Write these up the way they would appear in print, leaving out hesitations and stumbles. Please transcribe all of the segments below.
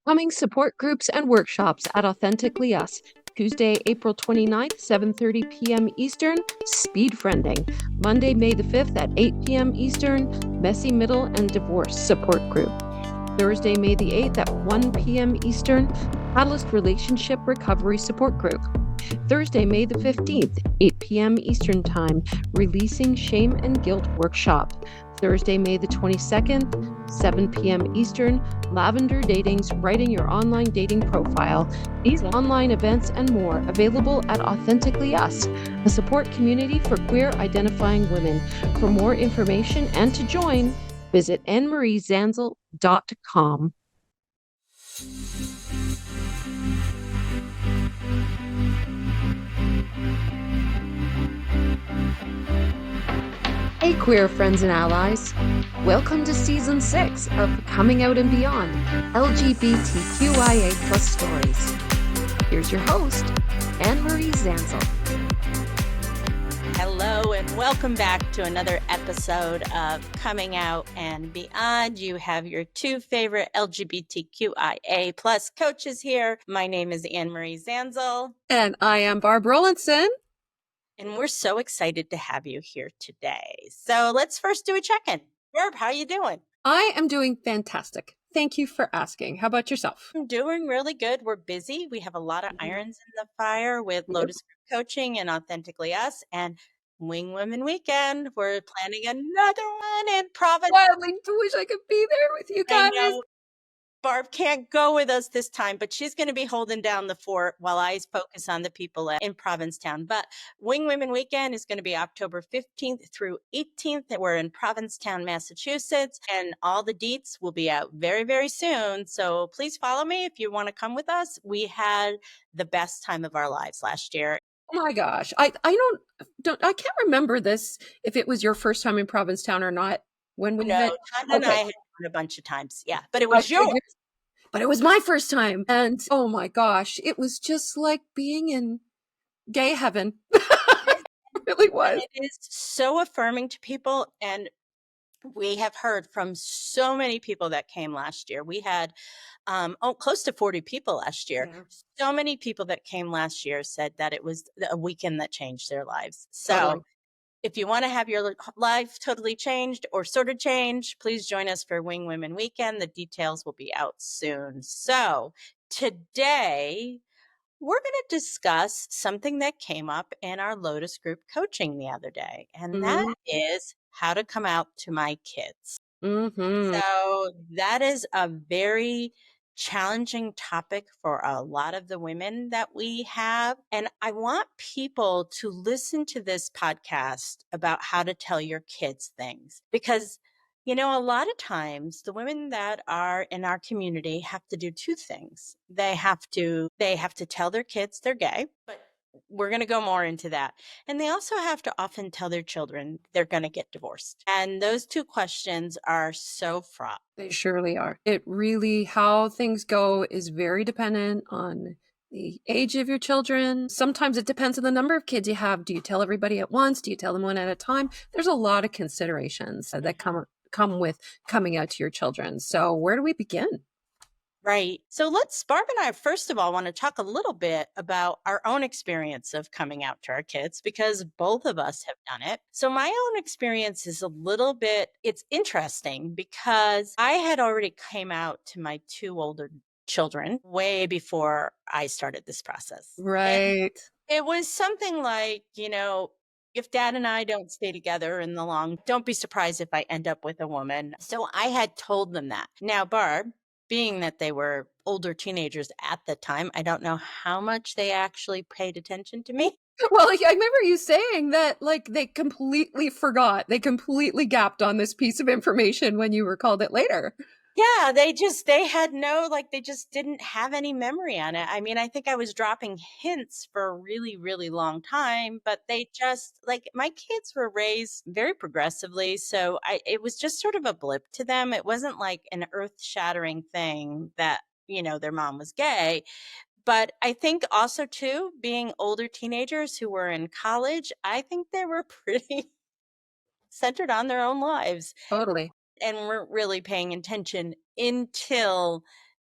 Upcoming support groups and workshops at Authentically Us. Tuesday, April 29th, 7:30 p.m. Eastern, Speed Friending. Monday, May the 5th at 8 p.m. Eastern, Messy Middle and Divorce Support Group. Thursday, May the 8th at 1 p.m. Eastern, Catalyst Relationship Recovery Support Group. Thursday, May the 15th, 8 p.m. Eastern Time, Releasing Shame and Guilt Workshop. Thursday, May the 22nd, 7 p.m. Eastern, Lavender Dating's Writing Your Online Dating Profile. These online events and more available at Authentically Us, a support community for queer identifying women. For more information and to join, visit annemariezanzal.com. Hey, queer friends and allies. Welcome to Season 6 of Coming Out and Beyond, LGBTQIA Stories. Here's your host, Anne-Marie Zanzal. Hello, and welcome back to another episode of Coming Out and Beyond. You have your two favorite LGBTQIA coaches here. My name is Anne-Marie Zanzal. And I am Barb Rowlandson. And we're so excited to have you here today. So let's first do a check-in. Barb, how are you doing? I am doing fantastic. Thank you for asking. How about yourself? I'm doing really good. We're busy. We have a lot of irons in the fire with Lotus Group Coaching and Authentically Us and Wing Women Weekend. We're planning another one in Providence. Wildly wish I could be there with you guys. I know Barb can't go with us this time, but she's going to be holding down the fort while I focus on the people in Provincetown. But Wing Women Weekend is going to be October 15th through 18th. We're in Provincetown, Massachusetts, and all the deets will be out very, very soon. So please follow me if you want to come with us. We had the best time of our lives last year. Oh my gosh. I can't remember this, if it was your first time in Provincetown or not. When we met. Tanya and I had gone a bunch of times. Yeah, but it was yours. But it was my first time. And oh my gosh, it was just like being in gay heaven. It really was. And it is so affirming to people. And we have heard from so many people that came last year. We had close to 40 people last year. Yeah. So many people that came last year said that it was a weekend that changed their lives. So totally. If you want to have your life totally changed or sort of changed, please join us for Wing Women Weekend. The details will be out soon. So today, we're going to discuss something that came up in our Lotus Group coaching the other day, and that is how to come out to my kids. So that is a very challenging topic for a lot of the women that we have. And I want people to listen to this podcast about how to tell your kids things, because a lot of times the women that are in our community have to do two things. They have to tell their kids they're gay, but we're going to go more into that. And they also have to often tell their children they're going to get divorced. And those two questions are so fraught. They surely are. It really, how things go is very dependent on the age of your children. Sometimes it depends on the number of kids you have. Do you tell everybody at once? Do you tell them one at a time? There's a lot of considerations that come with coming out to your children. So where do we begin? Right. So Barb and I, first of all, want to talk a little bit about our own experience of coming out to our kids, because both of us have done it. So my own experience is it's interesting because I had already came out to my two older children way before I started this process. Right. And it was something like, if dad and I don't stay together in the long, don't be surprised if I end up with a woman. So I had told them that. Now, Barb, being that they were older teenagers at the time, I don't know how much they actually paid attention to me. Well, I remember you saying that, they completely forgot. They completely gapped on this piece of information when you recalled it later. Yeah, they just didn't have any memory on it. I mean, I think I was dropping hints for a really, really long time, but they just, my kids were raised very progressively. So it was just sort of a blip to them. It wasn't like an earth-shattering thing that, their mom was gay. But I think also, too, being older teenagers who were in college, I think they were pretty centered on their own lives. Totally. And weren't really paying attention until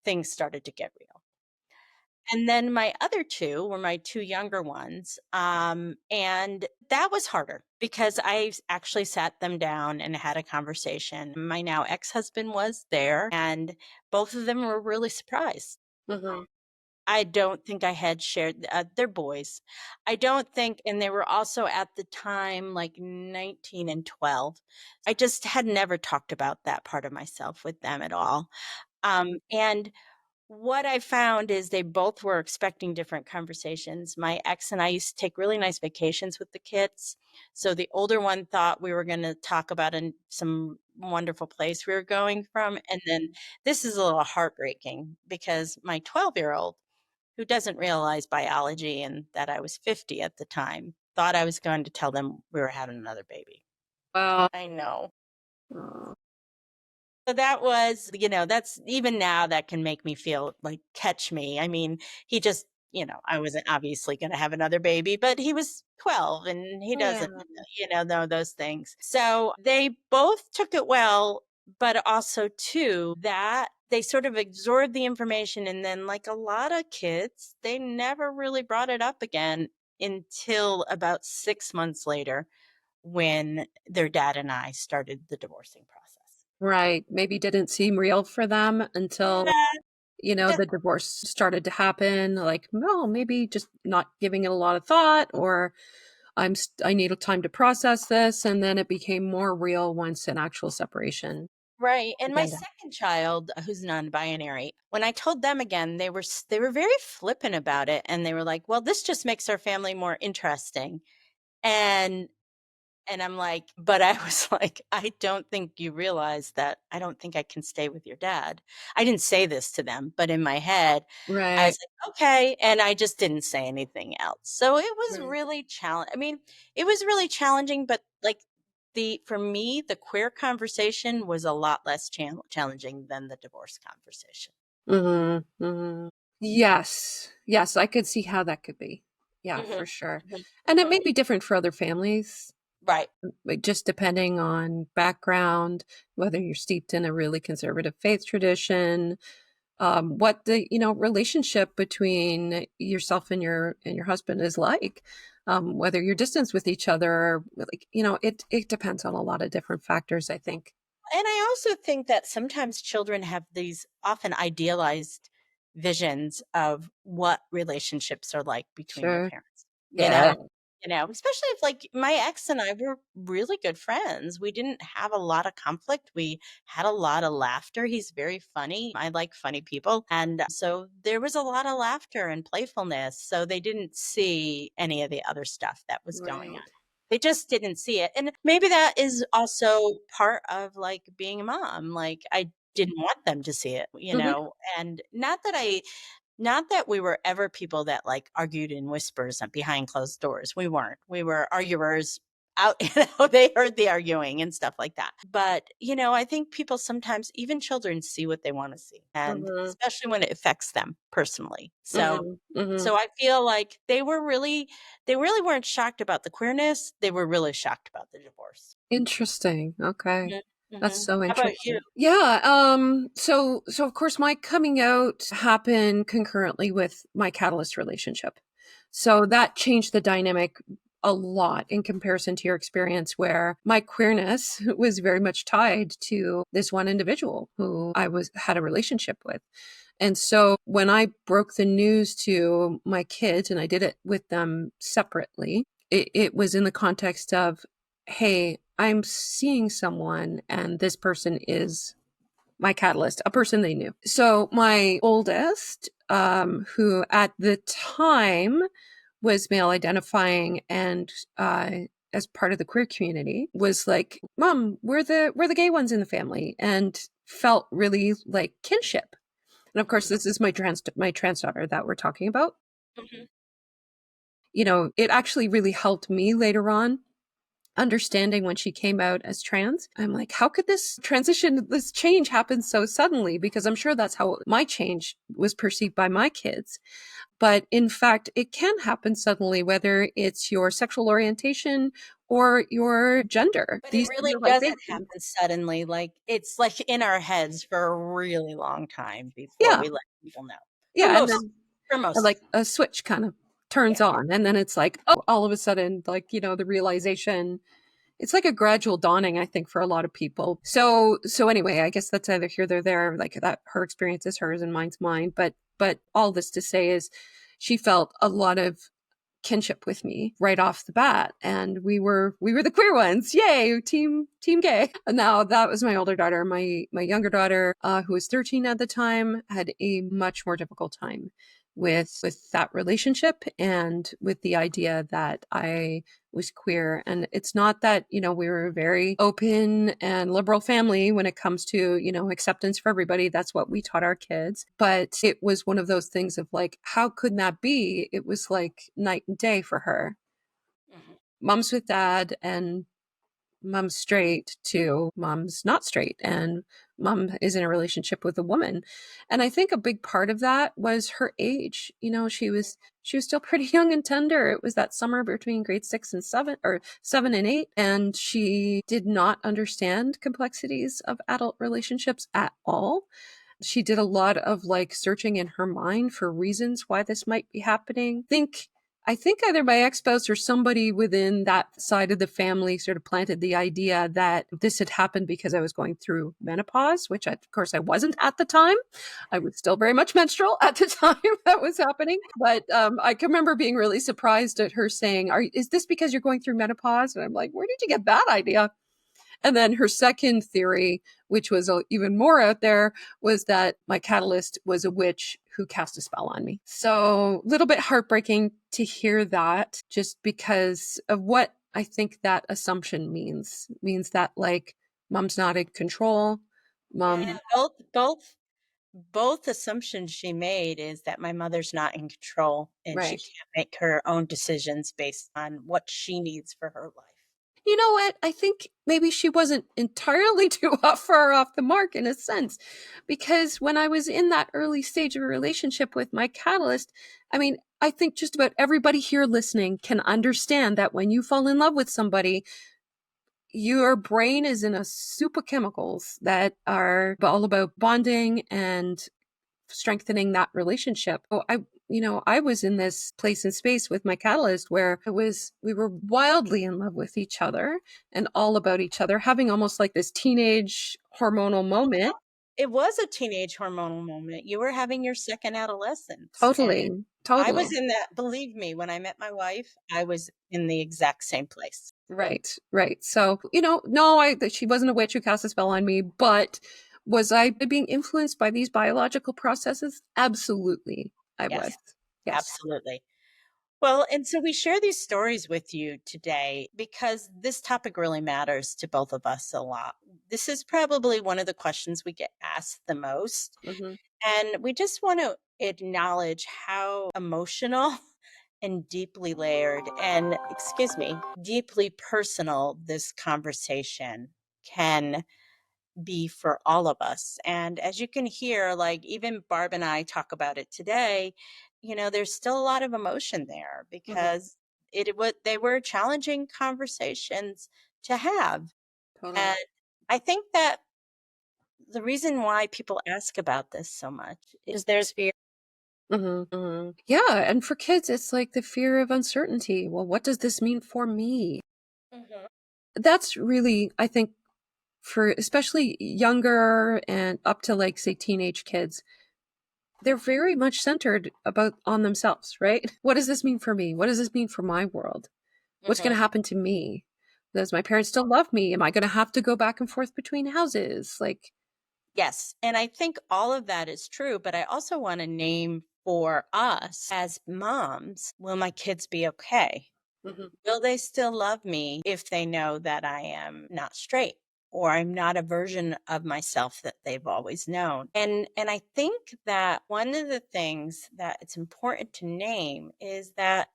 things started to get real. And then my other two were my two younger ones. And that was harder because actually sat them down and had a conversation. My now ex husband was there, and both of them were really surprised. Mhm. I don't think I had shared, they're boys. I don't think, and they were also at the time like 19 and 12. I just had never talked about that part of myself with them at all. And what I found is they both were expecting different conversations. My ex and I used to take really nice vacations with the kids. So the older one thought we were going to talk about some wonderful place we were going from. And then this is a little heartbreaking because my 12-year-old, who doesn't realize biology and that I was 50 at the time, thought I was going to tell them we were having another baby. Wow. I know. Aw. So that was, that's even now that can make me feel like catch me. I mean, he just, I wasn't obviously going to have another baby, but he was 12 and he Yeah. doesn't, know those things. So they both took it well, but also too that they sort of absorbed the information. And then, like a lot of kids, they never really brought it up again until about 6 months later when their dad and I started the divorcing process. Right. Maybe didn't seem real for them until, Yeah, the divorce started to happen. Like, well, maybe just not giving it a lot of thought, or I need a time to process this, and then it became more real once an actual separation right. And my began to second child, who's non-binary, when I told them again, they were very flippant about it, and they were like, "Well, this just makes our family more interesting." And I'm like, but I was like, I don't think you realize that I don't think I can stay with your dad. I didn't say this to them, but in my head, I Right. was like, okay. And I just didn't say anything else. So it was Right. really challenging. I mean, it was really challenging, but like for me, the queer conversation was a lot less challenging than the divorce conversation. Mhm. Mhm. Yes. Yes, I could see how that could be. Yeah, Hmm. for sure. Hmm. And it Hmm. may be different for other families, Right. like, just depending on background, whether you're steeped in a really conservative faith tradition, what the, relationship between yourself and your husband is like, whether you're distanced with each other, like, it depends on a lot of different factors, I think. And I also think that sometimes children have these often idealized visions of what relationships are like between their Sure. parents. You Yeah. know, especially if like my ex and I were really good friends. We didn't have a lot of conflict. We had a lot of laughter. He's very funny. I like funny people. And so there was a lot of laughter and playfulness. So they didn't see any of the other stuff that was going on. Right. They just didn't see it. And maybe that is also part of like being a mom. Like I didn't want them to see it, Mhm. and not that we were ever people that like argued in whispers and behind closed doors. We weren't. We were arguers out, they heard the arguing and stuff like that. But, I think people sometimes, even children, see what they want to see. And Mhm. especially when it affects them personally. So Mhm. Mhm. so I feel like they really weren't shocked about the queerness. They were really shocked about the divorce. Interesting. Okay. Mhm, That's mhm. so How about you? interesting. Yeah, so of course my coming out happened concurrently with my catalyst relationship. So that changed the dynamic a lot in comparison to your experience, where my queerness was very much tied to this one individual who I was had a relationship with. And so when I broke the news to my kids, and I did it with them separately, it was in the context of, hey, I'm seeing someone, and this person is my catalyst, a person they knew. So my oldest, who at the time was male identifying and as part of the queer community, was like, Mom, we're the gay ones in the family, and felt really like kinship. And of course, this is my trans daughter that we're talking about. Mhm. It actually really helped me later on understanding when she came out as trans. I'm like, how could this transition, this change happen so suddenly? Because I'm sure that's how my change was perceived by my kids. But in fact, it can happen suddenly, whether it's your sexual orientation or your gender. But it These really doesn't realizations. happen suddenly. Like, it's like in our heads for a really long time before Yeah. we let people know. For Yeah. And most, then for most, like a switch kind of turns yeah. on. And then it's like, oh, all of a sudden, like, the realization. It's like a gradual dawning, I think, for a lot of people. So anyway, I guess that's either here or there. Like that, her experience is hers and mine's mine. But all this to say is, she felt a lot of kinship with me right off the bat, and we were the queer ones. Yay, team gay. Now that was my older daughter. My younger daughter, who was 13 at the time, had a much more difficult time with that relationship and with the idea that I was queer. And it's not that, we were a very open and liberal family when it comes to, acceptance for everybody. That's what we taught our kids. But it was one of those things of like, how could that be? It was like night and day for her. Mhm. Mom's with dad and mom's straight to mom's not straight, and mom is in a relationship with a woman. And I think a big part of that was her age. She was still pretty young and tender. It was that summer between grade 6 and 7, or 7 and 8, and she did not understand complexities of adult relationships at all. She did a lot of like searching in her mind for reasons why this might be happening. I think either my ex-spouse or somebody within that side of the family sort of planted the idea that this had happened because I was going through menopause, which of course I wasn't at the time. I was still very much menstrual at the time that was happening. But I can remember being really surprised at her saying, is this because you're going through menopause? And I'm like, where did you get that idea? And then her second theory, which was even more out there, was that my catalyst was a witch who cast a spell on me. So a little bit heartbreaking to hear that, just because of what I think that assumption means that like mom's not in control. Yeah, Mom, both assumptions she made is that my mother's not in control and she right. can't make her own decisions based on what she needs for her life. You know what? I think maybe she wasn't entirely too far off the mark in a sense, because when I was in that early stage of a relationship with my catalyst, I mean, I think just about everybody here listening can understand that when you fall in love with somebody, your brain is in a soup of chemicals that are all about bonding and strengthening that relationship. I was in this place and space with my catalyst where we were wildly in love with each other and all about each other, having almost like this teenage hormonal moment. It was a teenage hormonal moment. You were having your second adolescence, and Totally, I totally. was in that. Believe me, when I met my wife, I was in the exact same place. Right, right. So, no, that she wasn't a witch who cast a spell on me, but was I being influenced by these biological processes? Absolutely, I was. Yes, Yes. absolutely. Well, and so we share these stories with you today because this topic really matters to both of us a lot. This is probably one of the questions we get asked the most. Hmm. And we just want to acknowledge how emotional and deeply layered and, excuse me, deeply personal this conversation can be for all of us. And as you can hear, like even Barb and I talk about it today, there's still a lot of emotion there Hmm. because they were challenging conversations to have. Totally. And I think that the reason why people ask about this so much is there's fear. Mhm, mhm. Yeah, and for kids, it's like the fear of uncertainty. Well, what does this mean for me? Mhm. That's really, I think, for especially younger and up to like say teenage kids, they're very much centered about on themselves, right? What does this mean for me? What does this mean for my world? What's going Mhm. to happen to me? Does my parents still love me? Am I going to have to go back and forth between houses? Like, Yes, and I think all of that is true, but I also want to name for us as moms, will my kids be okay? mhm, Will they still love me if they know that I am not straight or I'm not a version of myself that they've always known? And I think that one of the things that it's important to name is that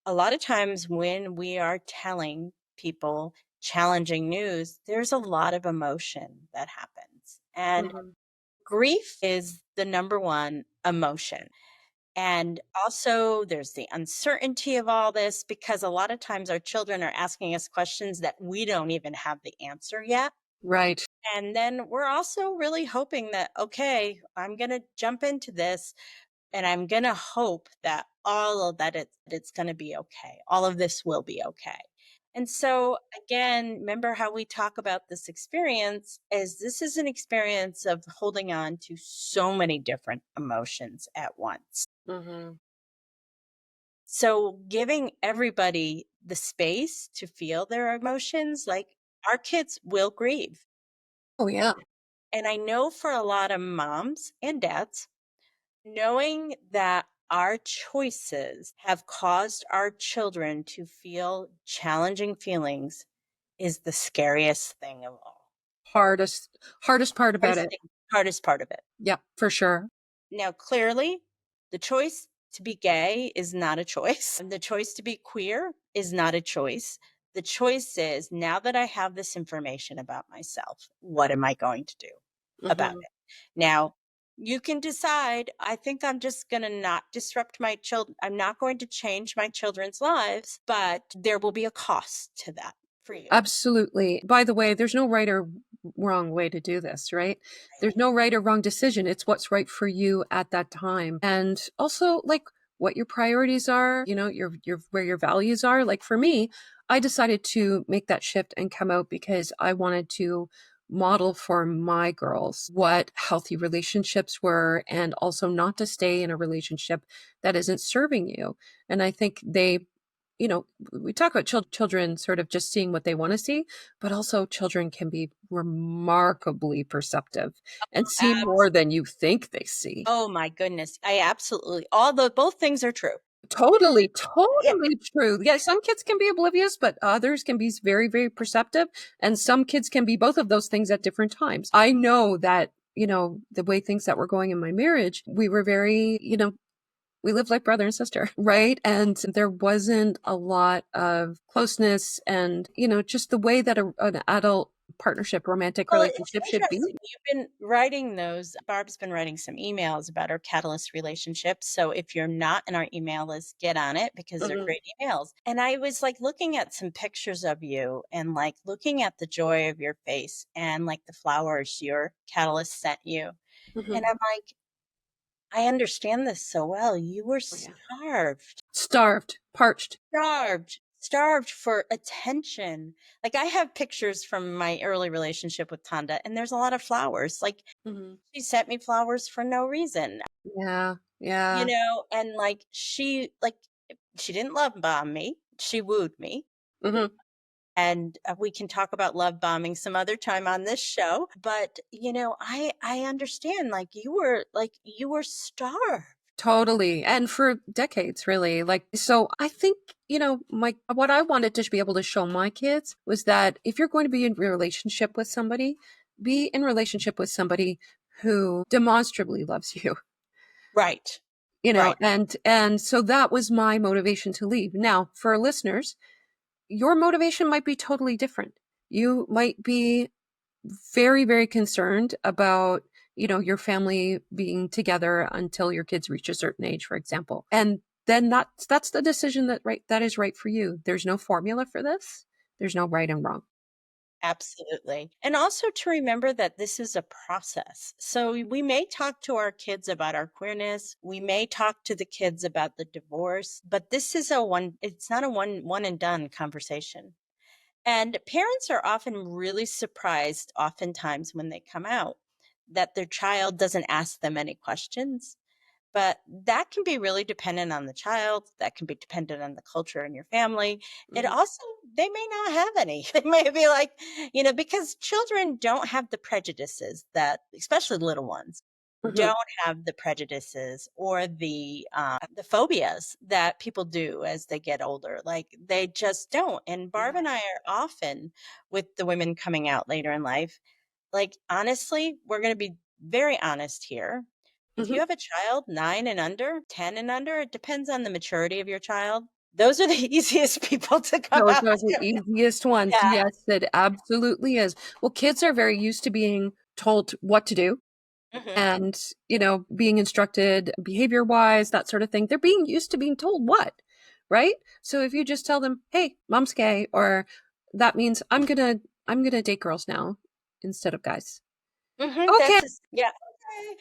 a lot of times when we are telling people, challenging news, there's a lot of emotion that happens. And Mhm. grief is the number one emotion. And also, there's the uncertainty of all this because a lot of times our children are asking us questions that we don't even have the answer yet. Right. And then we're also really hoping that, okay, I'm going to jump into this and I'm going to hope that all of that it's going to be okay. All of this will be okay. And so again, remember how we talk about this experience is this is an experience of holding on to so many different emotions at once. Mhm. So giving everybody the space to feel their emotions, like our kids will grieve. Oh, yeah. And I know for a lot of moms and dads, knowing that our choices have caused our children to feel challenging feelings is the scariest thing of all. Hardest part about Hardest it. thing, hardest part of it. Yeah, for sure. Now, clearly, the choice to be gay is not a choice. And the choice to be queer is not a choice. The choice is now that I have this information about myself, what am I going to do about Mhm. it? Now, you can decide, I think I'm just going to not disrupt my children. I'm not going to change my children's lives, but there will be a cost to that for you. Absolutely. By the way, there's no right or wrong way to do this, right? There's no right or wrong decision. It's what's right for you at that time. And also like what your priorities are, your where your values are. Like for me, I decided to make that shift and come out because I wanted to model for my girls what healthy relationships were and also not to stay in a relationship that isn't serving you. And I think we talk about children sort of just seeing what they want to see, but also children can be remarkably perceptive and see more than you think they see. Oh my goodness. I absolutely, all the both things are true. Totally, Yeah. totally true. Yeah, some kids can be oblivious, but others can be very, very perceptive. And some kids can be both of those things at different times. I know that, the way things that were going in my marriage, we were very, we lived like brother and sister, right? And there wasn't a lot of closeness and, just the way that an adult partnership, romantic Well, it's relationship should be. interesting. You've been writing those. Barb's been writing some emails about our catalyst relationships. So if you're not in our email list, get on it because they're Mhm, great emails. And I was like looking at some pictures of you and like looking at the joy of your face and like the flowers your catalyst sent you. And mhm. I'm like, I understand this so well. You were Oh, yeah. starved. Starved, parched. Starved for attention. Like I have pictures from my early relationship with Tanda, and there's a lot of flowers. Like Mhm. she sent me flowers for no reason, Yeah, yeah. and she didn't love bomb me. She wooed me. Mhm. And we can talk about love bombing some other time on this show. But I understand. You were starved. Totally. And for decades, really. Like, so I think, what I wanted to be able to show my kids was that if you're going to be in a relationship with somebody, be in relationship with somebody who demonstrably loves you, Right. Right. and so that was my motivation to leave. Now, for listeners, your motivation might be totally different. You might be very, very concerned about, your family being together until your kids reach a certain age, for example. And then that's the decision that is right for you. There's no formula for this. There's no right and wrong. Absolutely. And also to remember that this is a process. So we may talk to our kids about our queerness. We may talk to the kids about the divorce, but this is it's not a one and done conversation. And parents are often really surprised oftentimes when they come out that their child doesn't ask them any questions. But that can be really dependent on the child. That can be dependent on the culture in your family. It Mhm, also, they may not have any. They may be like, because children don't have the prejudices that, especially little ones, mhm, don't have the prejudices or the phobias that people do as they get older. Like they just don't. And Barb yeah, and I are often with the women coming out later in life. Like honestly, we're going to be very honest here. If mhm, you have a child 9 and under, 10 and under, it depends on the maturity of your child. those are the easiest people to come Those out are the to. easiest ones. Yeah. Yes, it absolutely is. Well, kids are very used to being told what to do Hmm. and, being instructed behavior wise, that sort of thing. They're being used to being told what, right? So if you just tell them, hey, mom's gay, or that means I'm gonna date girls now instead of guys. Okay. Yeah.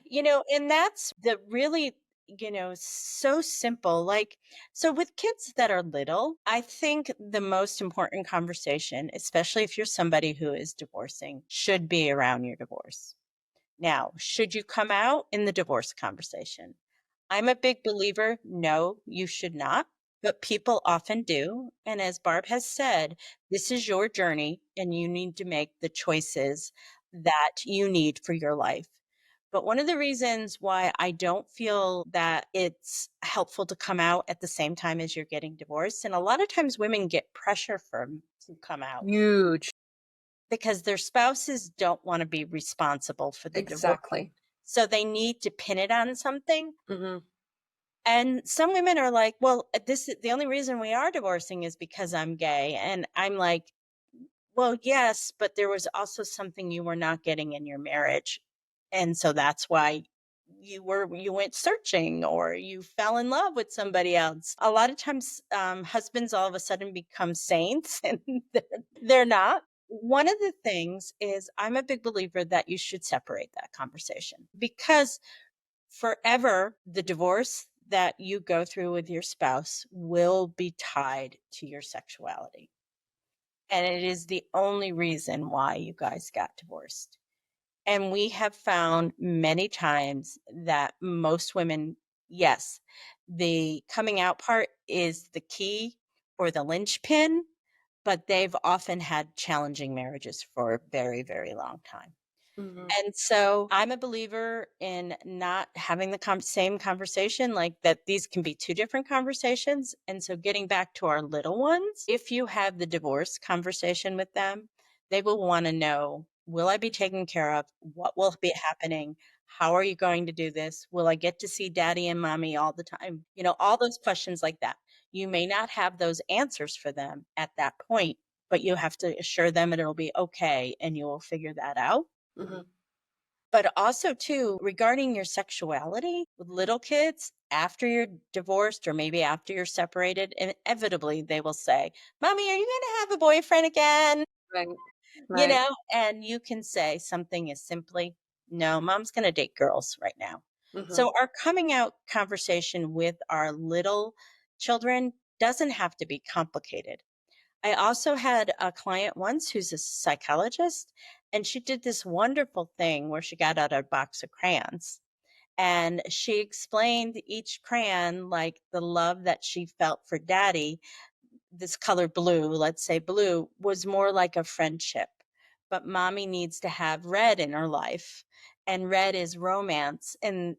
Okay. And that's the really, so simple. Like, so with kids that are little, I think the most important conversation, especially if you're somebody who is divorcing, should be around your divorce. Now, should you come out in the divorce conversation? I'm a big believer, no, you should not, but people often do. And as Barb has said, this is your journey and you need to make the choices that you need for your life. But one of the reasons why I don't feel that it's helpful to come out at the same time as you're getting divorced, and a lot of times women get pressure from to come out Huge. because their spouses don't want to be responsible for the divorce. Exactly. So they need to pin it on something. Hmm. And some women are like, well, this is the only reason we are divorcing is because I'm gay. And I'm like, well, yes, but there was also something you were not getting in your marriage. And so that's why you went searching or you fell in love with somebody else. A lot of times husbands all of a sudden become saints and they're not. One of the things is I'm a big believer that you should separate that conversation because forever the divorce that you go through with your spouse will be tied to your sexuality. And it is the only reason why you guys got divorced. And we have found many times that most women, yes, the coming out part is the key or the linchpin, but they've often had challenging marriages for a very, very long time. Hmm. And so I'm a believer in not having the same conversation, like that these can be two different conversations. And so getting back to our little ones, if you have the divorce conversation with them, they will want to know, will I be taken care of? What will be happening? How are you going to do this? Will I get to see daddy and mommy all the time? All those questions like that. You may not have those answers for them at that point, but you have to assure them it'll be okay and you will figure that out. Hmm. But also too, regarding your sexuality with little kids, after you're divorced or maybe after you're separated, inevitably they will say, "Mommy, are you going to have a boyfriend again?" Right. You Right. know, and you can say something as simply, "No, mom's going to date girls right now." Hmm. So our coming out conversation with our little children doesn't have to be complicated. I also had a client once who's a psychologist, and she did this wonderful thing where she got out a box of crayons and she explained each crayon like the love that she felt for daddy. This color blue, let's say blue, was more like a friendship. But mommy needs to have red in her life. And red is romance and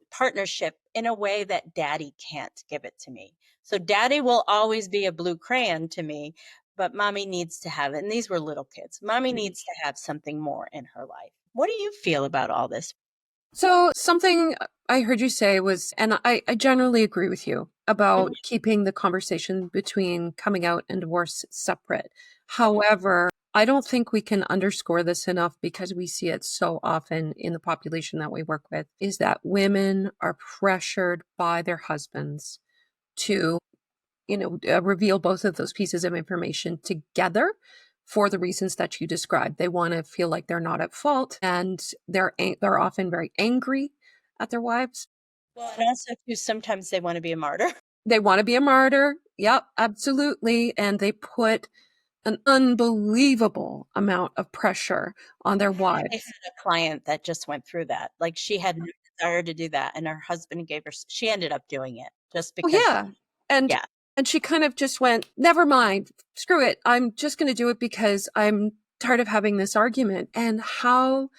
partnership in a way that daddy can't give it to me. So daddy will always be a blue crayon to me, but mommy needs to have it. And these were little kids. Mommy needs to have something more in her life. What do you feel about all this? So something I heard you say was, and I generally agree with you about keeping the conversation between coming out and divorce separate. However, I don't think we can underscore this enough because we see it so often in the population that we work with, is that women are pressured by their husbands to reveal both of those pieces of information together for the reasons that you described. They want to feel like they're not at fault, and they're often very angry at their wives. Well, and also too, sometimes they want to be a martyr. They want to be a martyr. Yep, absolutely. And they put an unbelievable amount of pressure on their I wives. had a client that just went through that. Like she had no desire to do that, and her husband gave her. She ended up doing it just Oh because. yeah. And Yeah. and she kind of just went, never mind, screw it. I'm just going to do it because I'm tired of having this argument. And how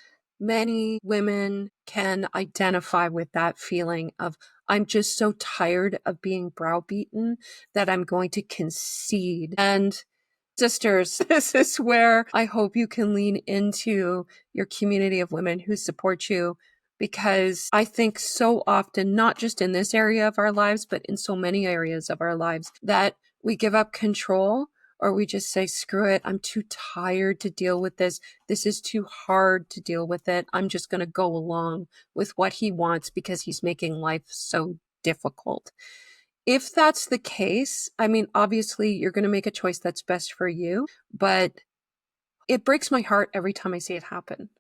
many women can identify with that feeling of, I'm just so tired of being browbeaten that I'm going to concede. And sisters, this is where I hope you can lean into your community of women who support you, because I think so often, not just in this area of our lives, but in so many areas of our lives, that we give up control, or we just say, screw it, I'm too tired to deal with this. This is too hard to deal with it. I'm just going to go along with what he wants because he's making life so difficult. If that's the case, I mean, obviously you're going to make a choice that's best for you, but it breaks my heart every time I see it happen,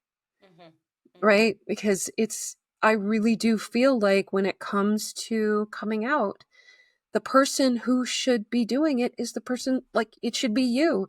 right? Because I really do feel like when it comes to coming out, the person who should be doing it is the person, like, it should be you.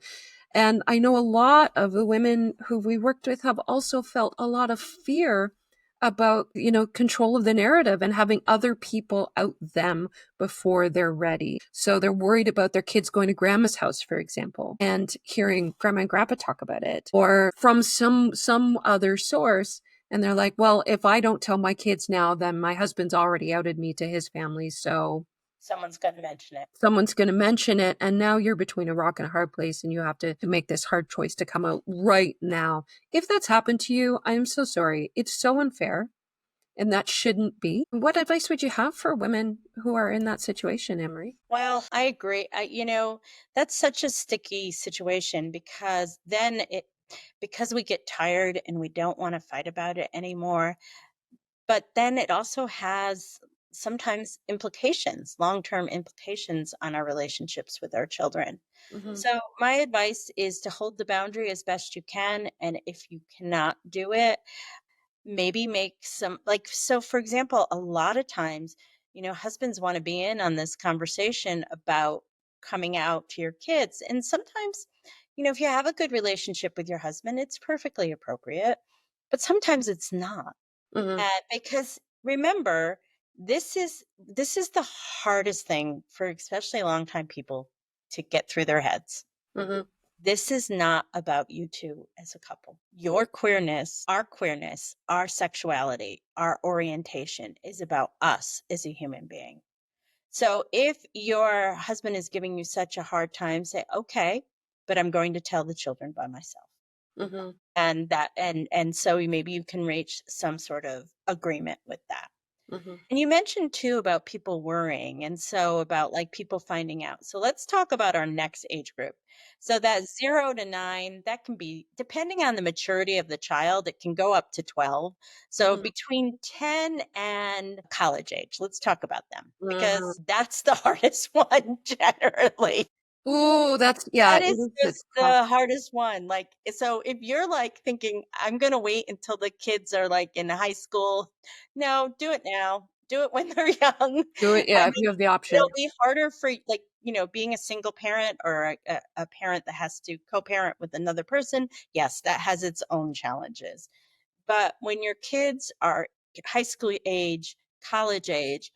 And I know a lot of the women who we worked with have also felt a lot of fear about, control of the narrative and having other people out them before they're ready. So they're worried about their kids going to grandma's house, for example, and hearing grandma and grandpa talk about it, or from some other source. And they're like, well, if I don't tell my kids now, then my husband's already outed me to his family. So someone's going to mention it. Someone's going to mention it. And now you're between a rock and a hard place, and you have to make this hard choice to come out right now. If that's happened to you, I'm so sorry. It's so unfair, and that shouldn't be. What advice would you have for women who are in that situation, Emery? Well, I agree. That's such a sticky situation because because we get tired and we don't want to fight about it anymore. But then it also has sometimes implications, long-term implications on our relationships with our children. Mm-hmm. So my advice is to hold the boundary as best you can. And if you cannot do it, maybe make some, like, so for example, a lot of times, husbands want to be in on this conversation about coming out to your kids. And sometimes, if you have a good relationship with your husband, it's perfectly appropriate. But sometimes it's not. Mm-hmm. Because remember, this is the hardest thing for especially longtime people to get through their heads. Mm-hmm. This is not about you two as a couple. Your queerness, our sexuality, our orientation is about us as a human being. So if your husband is giving you such a hard time, say, okay, but I'm going to tell the children by myself. Mm-hmm. And so maybe you can reach some sort of agreement with that. Mm-hmm. And you mentioned too about people worrying, and so about like people finding out. So let's talk about our next age group. So that 0 to 9, that can be, depending on the maturity of the child, it can go up to 12. So Mm-hmm. between 10 and college age, let's talk about them Mm-hmm. because that's the hardest one generally. Ooh, That it is is a just tough. the hardest one. Like, so if you're like thinking, I'm going to wait until the kids are like in high school, no, do it now. Do it when they're young. Do it, I yeah, if mean, you have the option. it'll be harder for like, being a single parent or a parent that has to co-parent with another person. Yes, that has its own challenges. But when your kids are high school age, college age,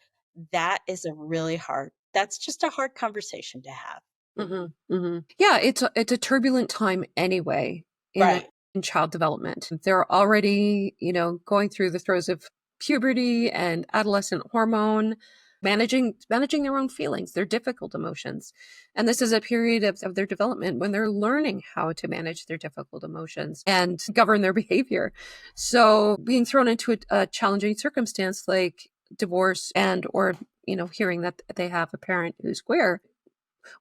that's just a hard conversation to have. Mm-hmm. Mm-hmm. Yeah, it's a turbulent time anyway in Right. in child development. They're already, going through the throes of puberty and adolescent hormone, managing their own feelings, their difficult emotions. And this is a period of their development when they're learning how to manage their difficult emotions and govern their behavior. So being thrown into a challenging circumstance like divorce and or hearing that they have a parent who's queer,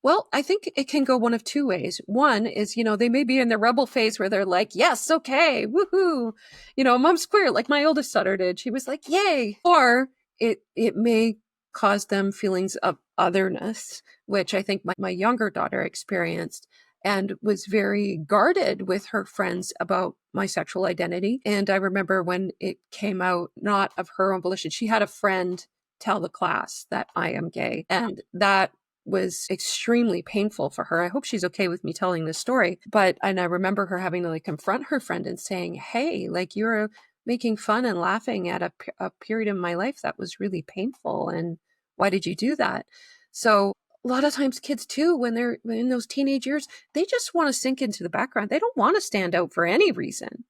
well, I think it can go one of two ways. One is, they may be in the rebel phase where they're like, yes, okay, woohoo. Mom's queer, like my oldest daughter did. She was like, yay. Or it may cause them feelings of otherness, which I think my younger daughter experienced and was very guarded with her friends about my sexual identity. And I remember when it came out, not of her own volition, she had a friend tell the class that I am gay. And that was extremely painful for her. I hope she's okay with me telling this story. And I remember her having to like confront her friend and saying, hey, like you're making fun and laughing at a period in my life that was really painful. And why did you do that? So a lot of times kids too, when they're in those teenage years, they just want to sink into the background. They don't want to stand out for any reason.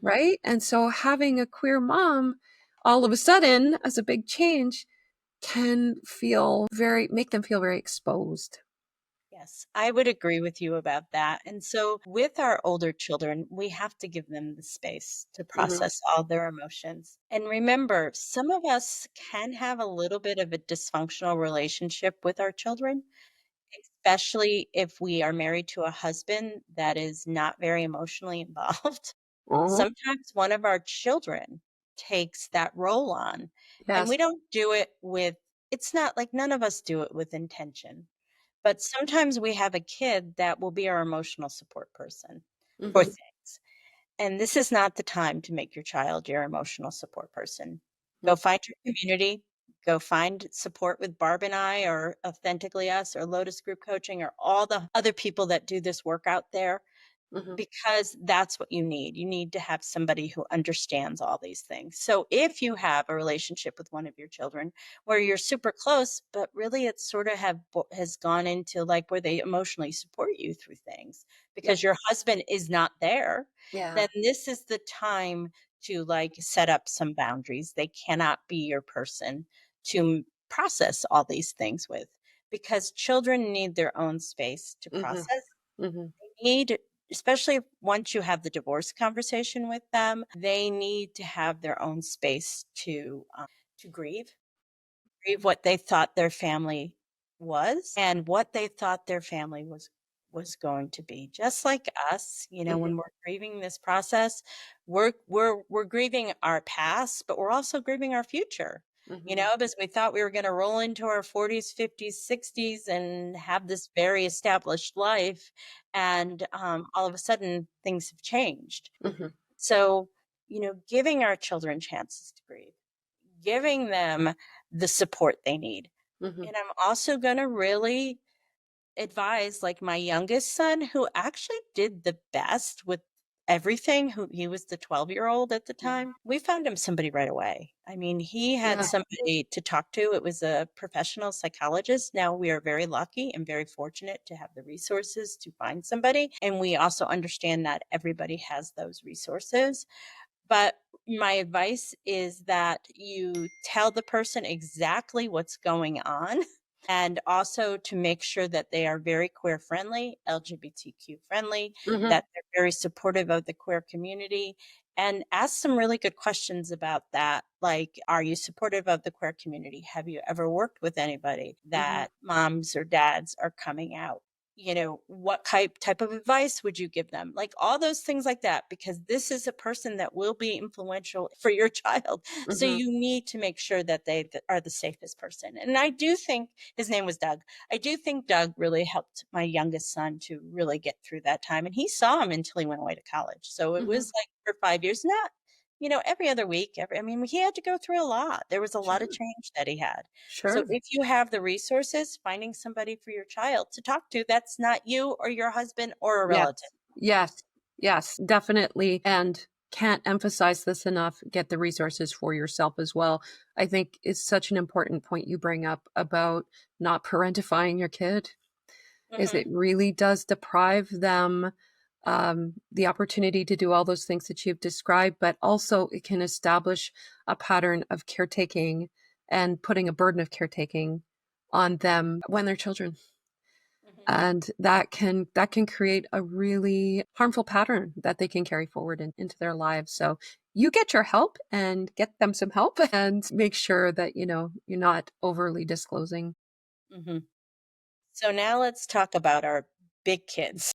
Right. And so having a queer mom all of a sudden as a big change can make them feel very exposed. Yes, I would agree with you about that. And so, with our older children, we have to give them the space to Hmm. process all their emotions. And remember, some of us can have a little bit of a dysfunctional relationship with our children, especially if we are married to a husband that is not very emotionally involved. Uh-huh. Sometimes one of our children takes that role on, and we Yes. don't do it with, it's not like none of us do it with intention, but sometimes we have a kid that will be our emotional support person for Hmm. things. And this is not the time to make your child your emotional support person. Go find your community, go find support with Barb and I, or Authentically Us, or Lotus Group Coaching, or all the other people that do this work out there, Hmm. because that's what you need. You need to have somebody who understands all these things. So if you have a relationship with one of your children where you're super close, but really it's sort of has gone into like where they emotionally support you through things Yeah. because your husband is not there, Yeah. then this is the time to like set up some boundaries. They cannot be your person to process all these things with, because children need their own space to Hmm. process. Hmm. Need, especially once you have the divorce conversation with them, they need to have their own space to grieve what they thought their family was and what they thought their family was going to be. Just like us, Hmm. when we're grieving this process, we're grieving our past, but we're also grieving our future. Hmm. Because we thought we were going to roll into our 40s, 50s, 60s and have this very established life, and all of a sudden things have changed. Hmm. So, giving our children chances to grieve, giving them the support they need. Hmm. And I'm also going to really advise, like my youngest son, who actually did the best with everything, who he was the 12-year-old at the time. We found him somebody right away. I mean, he had Yeah. somebody to talk to. It was a professional psychologist. Now, we are very lucky and very fortunate to have the resources to find somebody. And we also understand that everybody has those resources. But my advice is that you tell the person exactly what's going on, and also to make sure that they are very queer friendly, LGBTQ friendly, Hmm. that they're very supportive of the queer community, and ask some really good questions about that. Like, are you supportive of the queer community? Have you ever worked with anybody Hmm. that moms or dads are coming out? What type of advice would you give them? Like all those things like that, because this is a person that will be influential for your child. So Hmm. you need to make sure that they are the safest person. And I do think his name was Doug. I do think Doug really helped my youngest son to really get through that time. And he saw him until he went away to college. So it Hmm. was like for 5 years, not, every other week. I mean, he had to go through a lot. There was a lot of Sure. change that he had. So Sure. if you have the resources, finding somebody for your child to talk to that's not you or your husband or a Yes. relative. Yes. Yes, definitely. And can't emphasize this enough. Get the resources for yourself as well. I think it's such an important point you bring up about not parentifying your kid, is it Hmm. really does deprive them the opportunity to do all those things that you've described, but also it can establish a pattern of caretaking and putting a burden of caretaking on them when they're children. Hmm. And that can create a really harmful pattern that they can carry forward into their lives. So you get your help and get them some help and make sure that you're not overly disclosing. Hmm. So now let's talk about our big kids.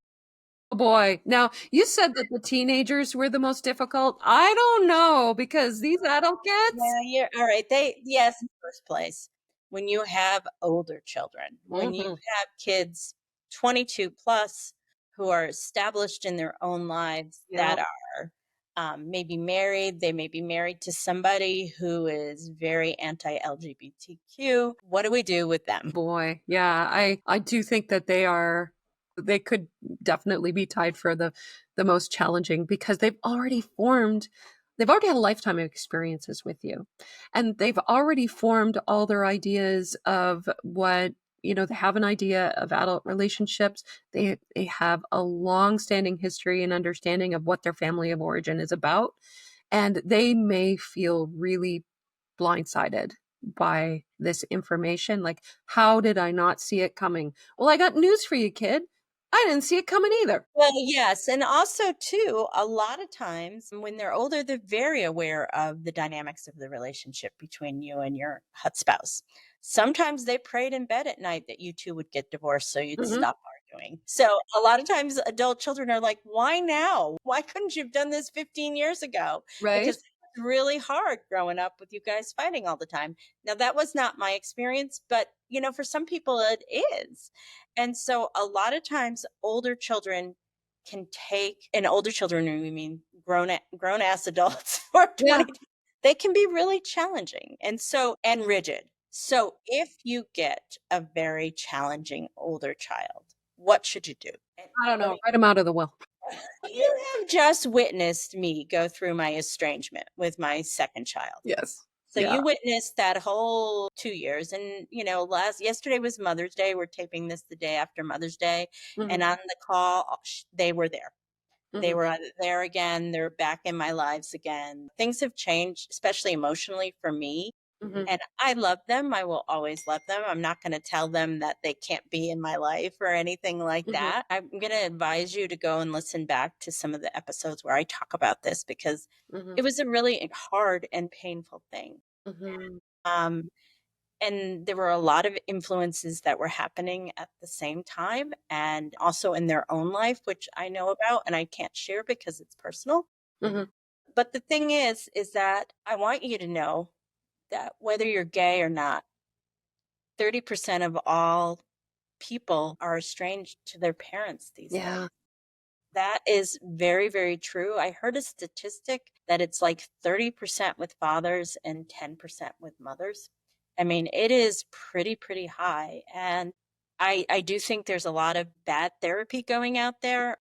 Oh boy. Now, you said that the teenagers were the most difficult. I don't know because these adult kids. Yeah, you're all right. Yes, in the first place, when you have older children, when you Hmm. have kids 22 plus who are established in their own lives, Yeah. that are maybe married, they may be married to somebody who is very anti LGBTQ. What do we do with them? Boy. Yeah. I do think that they could definitely be tied for the most challenging because they've already had a lifetime of experiences with you. And they've already formed all their ideas of what they have an idea of adult relationships. They have a long-standing history and understanding of what their family of origin is about. And they may feel really blindsided by this information? Like, how did I not see it coming? Well, I got news for you, kid. I didn't see it coming either. Well, yes, and also too, a lot of times when they're older, they're very aware of the dynamics of the relationship between you and your hot spouse. Sometimes they prayed in bed at night that you two would get divorced so you'd Mhm. stop arguing. So a lot of times adult children are like, "Why now? Why couldn't you have done this 15 years ago?" Right? Because it's really hard growing up with you guys fighting all the time. Now that was not my experience, but for some people it is. And so a lot of times older children can take and older children, we mean grown ass adults for Yeah. 20, they can be really challenging and rigid. So if you get a very challenging older child, what should you do? And I don't let know. me Write them out of the will. You have just witnessed me go through my estrangement with my second child. Yes. So Yeah. you witnessed that whole 2 years, and, last yesterday was Mother's Day. We're taping this the day after Mother's Day, and Mhm. on the call, they were there. They Mhm. were there again. They're back in my lives again. Things have changed, especially emotionally for me, Mhm. and I love them. I will always love them. I'm not gonna tell them that they can't be in my life or anything like Mhm. that. I'm gonna advise you to go and listen back to some of the episodes where I talk about this because Mhm. it was a really hard and painful thing. Mhm. Um, and there were a lot of influences that were happening at the same time and also in their own life, which I know about and I can't share because it's personal. Mhm. But the thing is that I want you to know that whether you're gay or not, 30% of all people are estranged to their parents these days. Yeah. That is very, very true. I heard a statistic that it's like 30% with fathers and 10% with mothers. I mean, it is pretty high. And I do think there's a lot of bad therapy going out there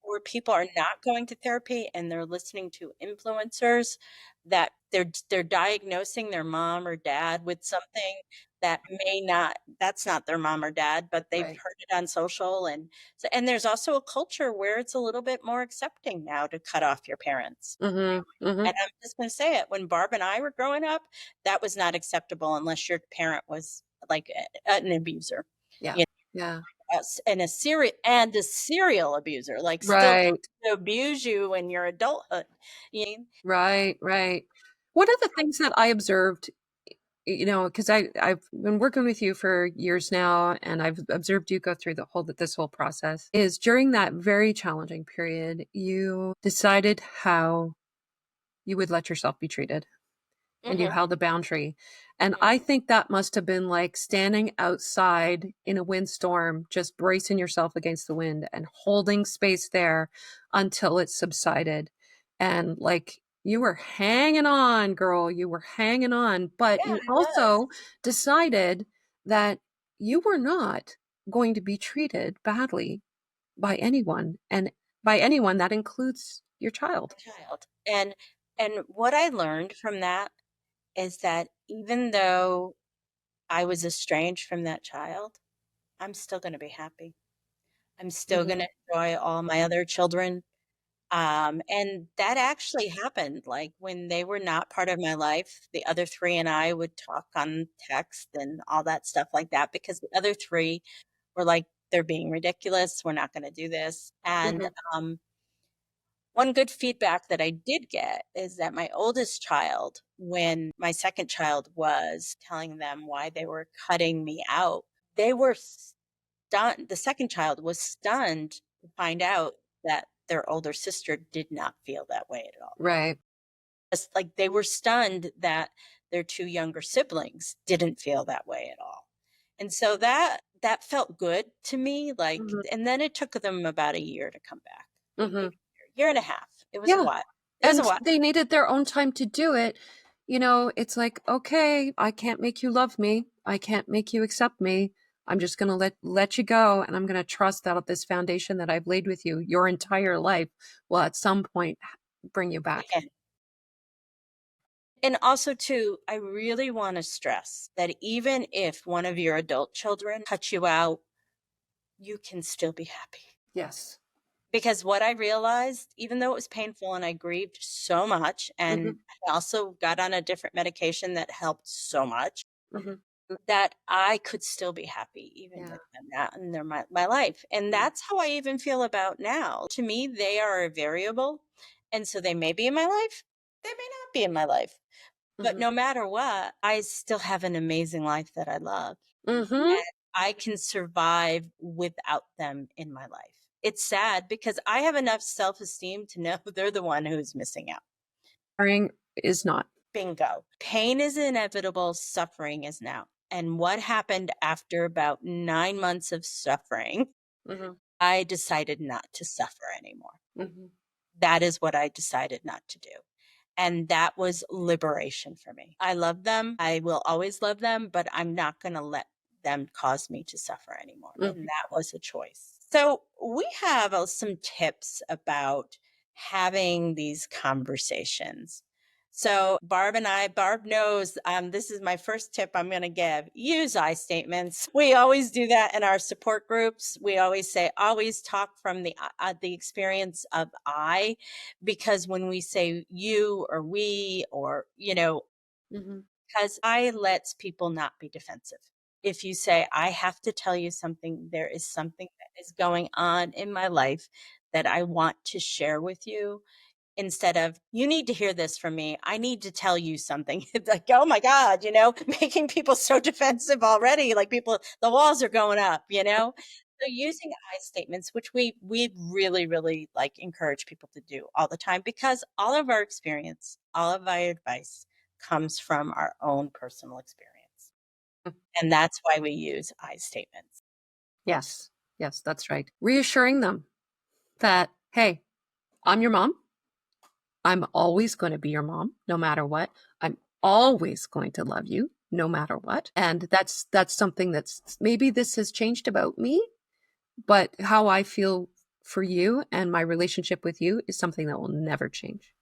where people are not going to therapy and they're listening to influencers that they're diagnosing their mom or dad with something that may not that's not their mom or dad, but they've Right. heard it on social. And there's also a culture where it's a little bit more accepting now to cut off your parents. Mhm. Mhm. And I'm just going to say it, when Barb and I were growing up, that was not acceptable unless your parent was like an abuser, Yeah. you Yeah. and a serial abuser, like still Right. to abuse you in your adulthood. You know? Right. Right. One of the things that I observed, because I've been working with you for years now, and I've observed you go through this whole process, is during that very challenging period, you decided how you would let yourself be treated. And you Mhm, held a boundary. And mhm. I think that must have been like standing outside in a windstorm, just bracing yourself against the wind and holding space there until it subsided. And like you were hanging on, girl, you were hanging on. But Yeah, you I was. also decided that you were not going to be treated badly by anyone. And by anyone, that includes your child. A child. And what I learned from that is that even though I was estranged from that child, I'm still gonna be happy. I'm still gonna Mhm. enjoy all my other children. And that actually happened. Like when they were not part of my life, the other three and I would talk on text and all that stuff like that because the other three were like, they're being ridiculous. We're not going to do this. And Mhm. one good feedback that I did get is that my oldest child, when my second child was telling them why they were cutting me out, they were stunned. The second child was stunned to find out that their older sister did not feel that way at all. Right. Just like they were stunned that their two younger siblings didn't feel that way at all. And so that felt good to me. Like, Mhm. and then it took them about a year to come back. Mhm. Year and a half. It was a Yeah. while. It was a And while. they needed their own time to do it. It's like, okay, I can't make you love me. I can't make you accept me. I'm just going to let you go, and I'm going to trust that this foundation that I've laid with you your entire life will at some point bring you back. And and also too, I really want to stress that even if one of your adult children cuts you out, you can still be happy. Yes. Because what I realized, even though it was painful and I grieved so much, and I also got on a different medication that helped so much, Mhm. that I could still be happy even Yeah. with them not in my life. And that's how I even feel about now. To me, they are a variable. And so they may be in my life, they may not be in my life. But Mhm. no matter what, I still have an amazing life that I love. Mhm. And I can survive without them in my life. It's sad because I have enough self-esteem to know they're the one who's missing out. Suffering is not. Bingo. Pain is inevitable, suffering is now. And what happened after about 9 months of suffering, Mhm. I decided not to suffer anymore. Mhm. That is what I decided not to do. And that was liberation for me. I love them. I will always love them, but I'm not going to let them cause me to suffer anymore. Mhm. And that was a choice. So we have some tips about having these conversations. So Barb knows this is my first tip I'm going to give. Use I statements. We always do that in our support groups. We always say, always talk from the experience of I, because when we say you or we or, Mhm. because I lets people not be defensive. If you say, I have to tell you something, there is something that is going on in my life that I want to share with you, instead of, you need to hear this from me, I need to tell you something. It's like, oh my God, making people so defensive already, like people, the walls are going up. So using I statements, which we really, really like encourage people to do all the time, because all of our experience, all of our advice comes from our own personal experience. And that's why we use I statements. Yes. Yes, that's right. Reassuring them that, hey, I'm your mom. I'm always going to be your mom, no matter what. I'm always going to love you, no matter what. And that's something that's maybe this has changed about me, but how I feel for you and my relationship with you is something that will never change.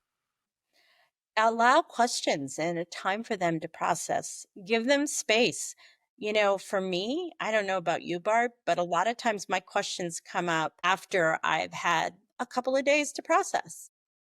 Allow questions and a time for them to process. Give them space. For me, I don't know about you, Barb, but a lot of times my questions come up after I've had a couple of days to process.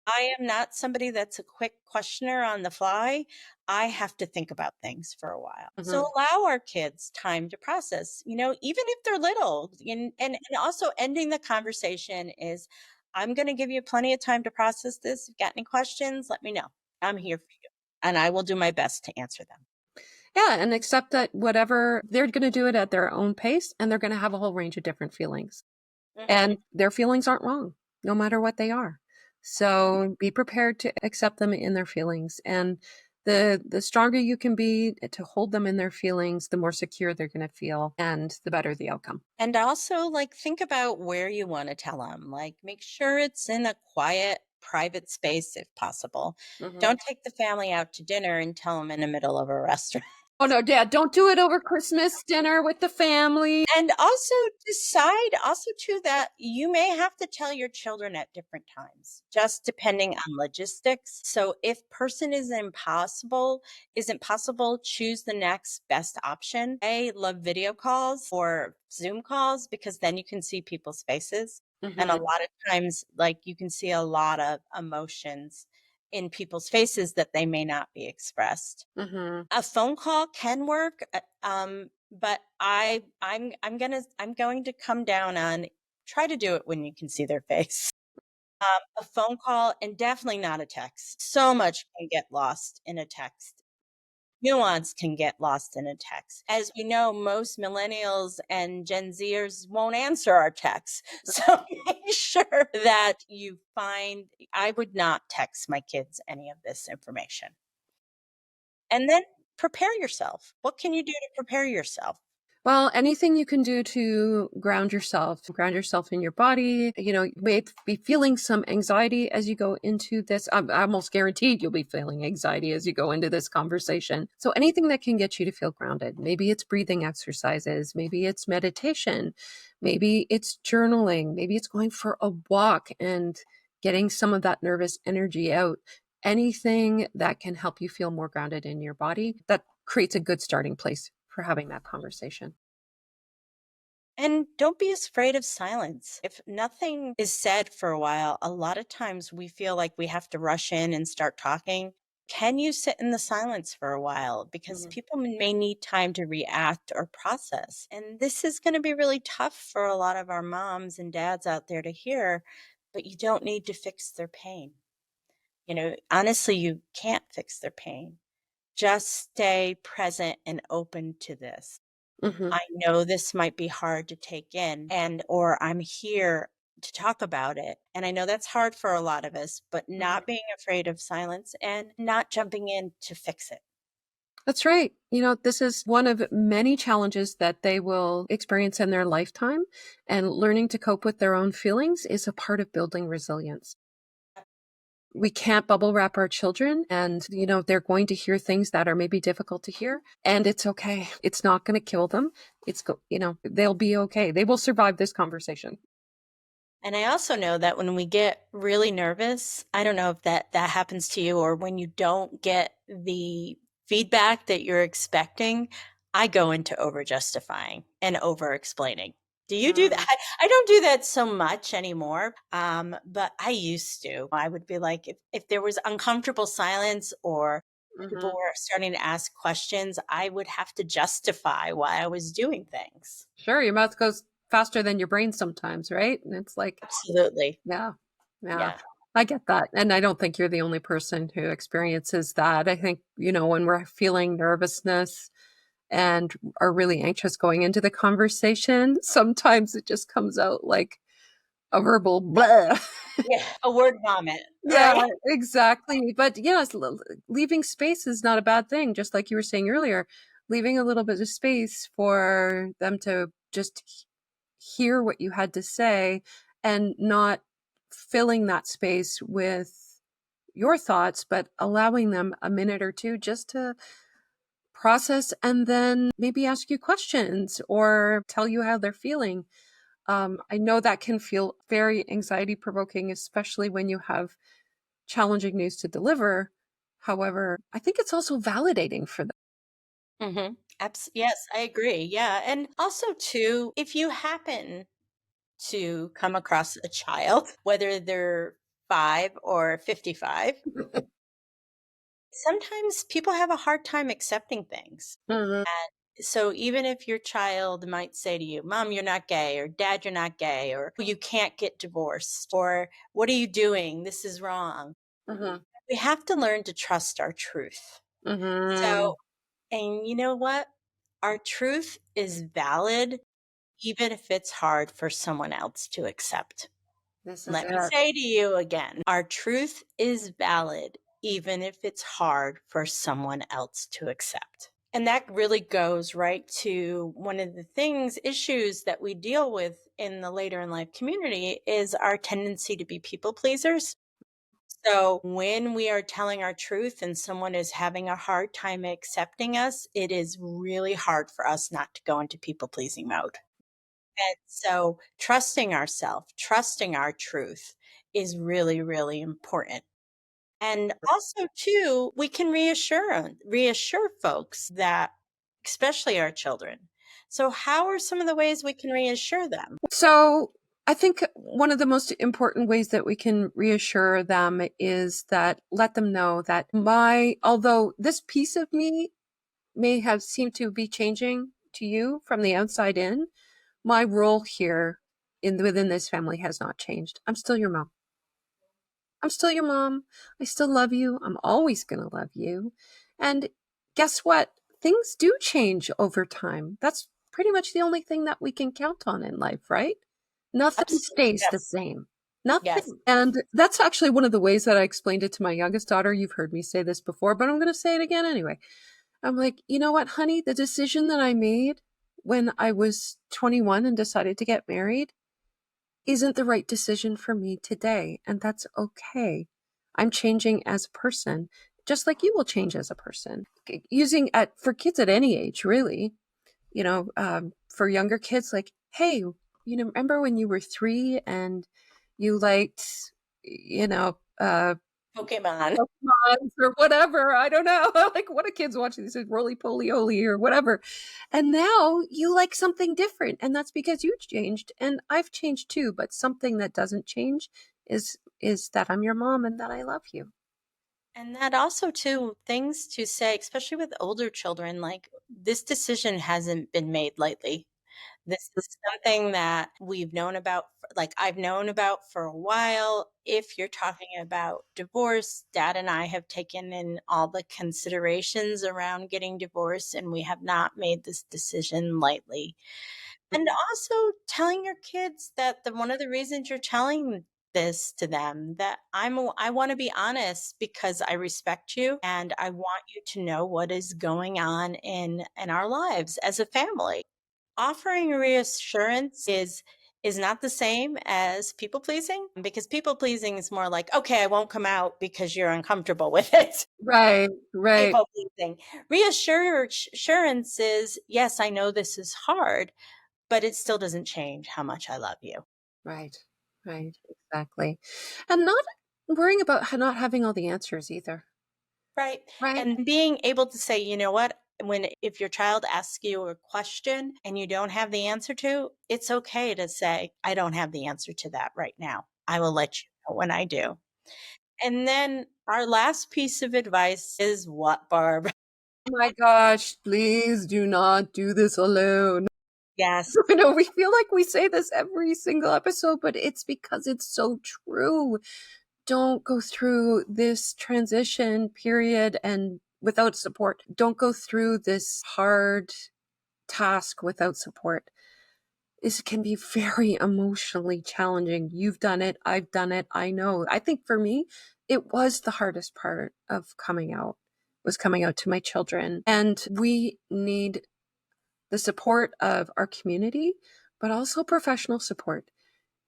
I am not somebody that's a quick questioner on the fly. I have to think about things for a while. So Mhm. allow our kids time to process, even if they're little. And also ending the conversation is, I'm going to give you plenty of time to process this. If you've got any questions, let me know. I'm here for you. And I will do my best to answer them. Yeah, and accept that whatever they're going to do it at their own pace and they're going to have a whole range of different feelings. Mhm. And their feelings aren't wrong, no matter what they are. So be prepared to accept them in their feelings. And the stronger you can be to hold them in their feelings, the more secure they're going to feel and the better the outcome. And also, like, think about where you want to tell them. Like, make sure it's in a quiet, private space if possible. Mhm. Don't take the family out to dinner and tell them in the middle of a restaurant. Oh no, Dad, don't do it over Christmas dinner with the family. And also decide also too that you may have to tell your children at different times, just depending on logistics. So if person isn't possible, choose the next best option. I love video calls or Zoom calls because then you can see people's faces. And a Mhm. lot of times, like, you can see a lot of emotions in people's faces that they may not be expressed. Mhm. A phone call can work, but I'm going to come down on, try to do it when you can see their face. A phone call, and definitely not a text. So much can get lost in a text. Nuance can get lost in a text. As we know, most millennials and Gen Zers won't answer our texts. So make sure that I would not text my kids any of this information. And then prepare yourself. What can you do to prepare yourself? Well, anything you can do to ground yourself in your body. You may be feeling some anxiety as you go into this. I'm almost guaranteed you'll be feeling anxiety as you go into this conversation. So anything that can get you to feel grounded. Maybe it's breathing exercises. Maybe it's meditation. Maybe it's journaling. Maybe it's going for a walk and getting some of that nervous energy out. Anything that can help you feel more grounded in your body, that creates a good starting place for having that conversation. And don't be afraid of silence. If nothing is said for a while, a lot of times we feel like we have to rush in and start talking. Can you sit in the silence for a while? Because Mhm. people may need time to react or process. And this is going to be really tough for a lot of our moms and dads out there to hear, but you don't need to fix their pain. Honestly, you can't fix their pain. Just stay present and open to this. Mhm. I know this might be hard to take in, and or I'm here to talk about it. And I know that's hard for a lot of us, but Mhm. not being afraid of silence and not jumping in to fix it. That's right. This is one of many challenges that they will experience in their lifetime, and learning to cope with their own feelings is a part of building resilience. We can't bubble wrap our children, and they're going to hear things that are maybe difficult to hear, and it's okay. It's not going to kill them. They'll be okay. They will survive this conversation. And I also know that when we get really nervous, I don't know if that happens to you or when you don't get the feedback that you're expecting, I go into over justifying and over explaining. Do you do that? Mm, I don't do that so much anymore. But I used to. I would be like, if there was uncomfortable silence or people mhm. were starting to ask questions, I would have to justify why I was doing things. Sure, your mouth goes faster than your brain sometimes, right? And it's like, Absolutely. yeah, yeah, Yeah. I get that. And I don't think you're the only person who experiences that. I think, when we're feeling nervousness and are really anxious going into the conversation, sometimes it just comes out like a verbal blah. Yeah, a word vomit, Yeah, right? exactly. But yes, leaving space is not a bad thing. Just like you were saying earlier, leaving a little bit of space for them to just hear what you had to say, and not filling that space with your thoughts, but allowing them a minute or two just to process, and then maybe ask you questions or tell you how they're feeling. I know that can feel very anxiety provoking, especially when you have challenging news to deliver. However, I think it's also validating for them. Mhm. Yes, I agree. Yeah, and also too, if you happen to come across a child, whether they're 5 or 55, sometimes people have a hard time accepting things. Mhm. So even if your child might say to you, "Mom, you're not gay," or "Dad, you're not gay," or "You can't get divorced," or "What are you doing? This is wrong." Mhm. We have to learn to trust our truth. Mhm. So, and you know what? Our truth is valid even if it's hard for someone else to accept. This is Let me it. say to you again, our truth is valid even if it's hard for someone else to accept. And that really goes right to one of the issues that we deal with in the later in life community is our tendency to be people pleasers. So when we are telling our truth and someone is having a hard time accepting us, it is really hard for us not to go into people pleasing mode. And so trusting ourselves, trusting our truth is really, really important. And also too, we can reassure folks that especially our children. So how are some of the ways we can reassure them? So I think one of the most important ways that we can reassure them is that let them know that although this piece of me may have seemed to be changing to you from the outside in, my role here within this family has not changed. I'm still your mom. I'm still your mom. I still love you. I'm always going to love you. And guess what? Things do change over time. That's pretty much the only thing that we can count on in life, right? Nothing Absolutely. stays the Yes. same. Yes. Nothing. And that's actually one of the ways that I explained it to my youngest daughter. You've heard me say this before, but I'm going to say it again anyway. I'm like, you know what, honey? The decision that I made when I was 21 and decided to get married isn't the right decision for me today. And that's okay. I'm changing as a person, just like you will change as a person. Using for kids at any age, really, for younger kids, like, hey, remember when you were 3 and you liked, you know, uh, Pokemon. Pokemons or whatever. I don't know. Like, what are kids watching? This is Roly Poly Oly or whatever. And now you like something different. And that's because you've changed and I've changed too. But something that doesn't change is that I'm your mom and that I love you. And that also too, things to say, especially with older children, like this decision hasn't been made lightly. This is something that we've known about, like I've known about for a while. If you're talking about divorce, Dad and I have taken in all the considerations around getting divorced, and we have not made this decision lightly. And also telling your kids that one of the reasons you're telling this to them, that I want to be honest because I respect you and I want you to know what is going on in our lives as a family. Offering reassurance is not the same as people pleasing, because people pleasing is more like, okay, I won't come out because you're uncomfortable with it. Right, right, People pleasing. Reassurance is, yes, I know this is hard, but it still doesn't change how much I love you. right, right. Exactly. And not worrying about not having all the answers either. Right. Right. And being able to say, you know what, if your child asks you a question and you don't have the answer to, it's okay to say, I don't have the answer to that right now. I will let you know when I do. And then our last piece of advice is what, Barb? Oh my gosh, please do not do this alone. Yes. I know we feel like we say this every single episode, but it's because it's so true. Don't go through this transition period and without support. Don't go through this hard task without support. This can be very emotionally challenging. You've done it. I've done it. I know. I think for me, it was the hardest part of coming out, was coming out to my children. And we need the support of our community, but also professional support,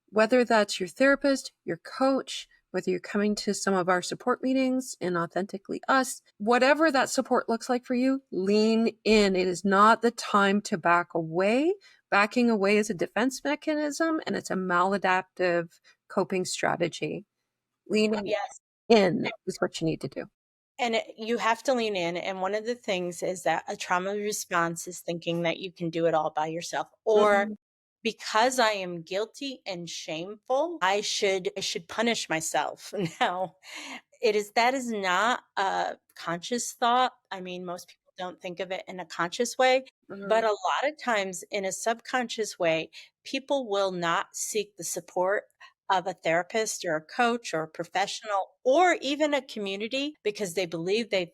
whether that's your therapist, your coach, whether you're coming to some of our support meetings in Authentically Us, whatever that support looks like for you, lean in. It is not the time to back away. Backing away is a defense mechanism and it's a maladaptive coping strategy. Leaning Yes. in is what you need to do. And you have to lean in. And one of the things is that a trauma response is thinking that you can do it all by yourself, or Mm-mm. because I am guilty and shameful, I should punish myself. Now, that is not a conscious thought. I mean, most people don't think of it in a conscious way, but Mhm. a lot of times in a subconscious way, people will not seek the support of a therapist or a coach or a professional or even a community because they